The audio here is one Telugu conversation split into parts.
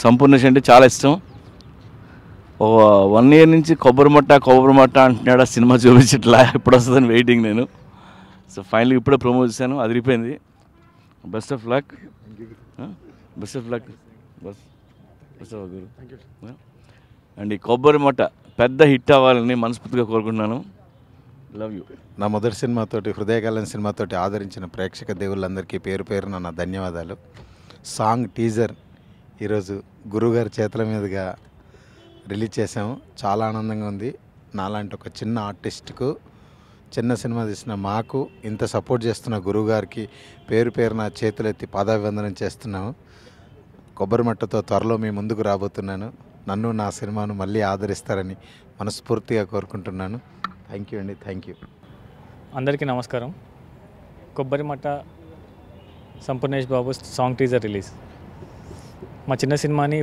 సంపూర్ణేష్ అంటే చాలా ఇష్టం. 1 year నుంచి కొబ్బరి మట్ట అంటున్నాడు. ఆ సినిమా చూపించట్లా, ఎప్పుడు వస్తుందని వెయిటింగ్ నేను. సో ఫైనల్గా ఇప్పుడే ప్రమోట్ చేశాను, అదిరిపోయింది. Best of luck. Best of luck. Best of Guru. And ఈ కొబ్బరి మట్ట పెద్ద హిట్ అవ్వాలని మనస్ఫూర్తిగా కోరుకుంటున్నాను. Love you. నా మొదటి సినిమాతోటి, హృదయకాలం సినిమాతోటి ఆదరించిన ప్రేక్షక దేవుళ్ళందరికీ పేరు పేరున నా ధన్యవాదాలు. సాంగ్ టీజర్ ఈరోజు గురువుగారి చేతుల మీదుగా రిలీజ్ చేసాము. చాలా ఆనందంగా ఉంది. నాలాంటి ఒక చిన్న ఆర్టిస్ట్కు, చిన్న సినిమా తీసిన మాకు ఇంత సపోర్ట్ చేస్తున్న గురువుగారికి పేరు పేరున చేతులెత్తి పాదాభివందనం చేస్తున్నాము. కొబ్బరి మట్టతో త్వరలో మీ ముందుకు రాబోతున్నాను. నన్ను, నా సినిమాను మళ్ళీ ఆదరిస్తారని మనస్ఫూర్తిగా కోరుకుంటున్నాను. థ్యాంక్ యూ అండి. Thank you. అందరికీ నమస్కారం. కొబ్బరి మట్ట Sampoornesh Babu song teaser release. మా చిన్న సినిమాని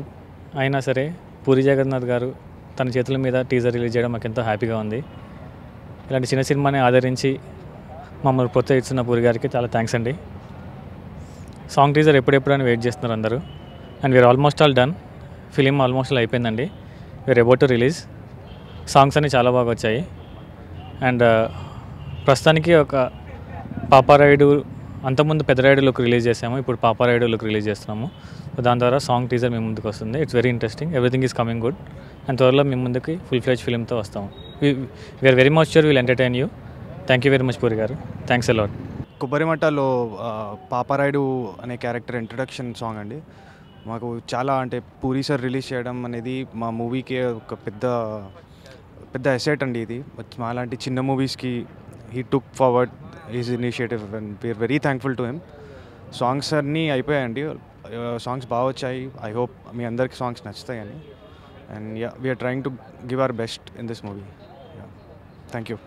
అయినా సరే పూరి జగన్నాథ్ గారు తన చేతుల మీద టీజర్ రిలీజ్ చేయడం మాకు ఎంతో హ్యాపీగా ఉంది. ఇలాంటి చిన్న సినిమాని ఆదరించి మమ్మల్ని ప్రోత్సహిస్తున్న పూరి గారికి చాలా థ్యాంక్స్ అండి. సాంగ్ టీజర్ ఎప్పుడెప్పుడు అని వెయిట్ చేస్తున్నారు అందరూ. And we're almost all done. Film almost all అయిపోయిందండి. We're about to release. Songs అన్నీ చాలా బాగా వచ్చాయి. అండ్ ప్రస్తుతానికి ఒక పాపారాయుడు, అంతకుముందు పెద్దరాయుడు లుక్ రిలీజ్ చేసాము, ఇప్పుడు పాపారాయుడు లుక్ రిలీజ్ చేస్తున్నాము. దాని ద్వారా సాంగ్ టీజర్ మీ ముందుకు వస్తుంది. It's very interesting. Everything is coming good. And త్వరలో మీ ముందుకి ఫుల్ ఫ్లెడ్జ్ ఫిలింతో వస్తాము. We're very much sure will entertain you. Thank you very much Puri గారు. Thanks allot. కొబ్బరిమట్టలో పాపారాయుడు అనే క్యారెక్టర్ ఇంట్రడక్షన్ సాంగ్ అండి. మాకు చాలా అంటే పూరి సార్ రిలీజ్ చేయడం అనేది మా మూవీకి ఒక పెద్ద ఎసెట్ అండి. ఇది మాలాంటి చిన్న మూవీస్కి he took forward his initiative and we're very thankful to him. Songs అన్నీ అయిపోయాయండి. సాంగ్స్ బాగా వచ్చాయి. ఐ హోప్ మీ అందరికి సాంగ్స్ నచ్చుతాయని. And we're trying to give our best in this movie. Thank you.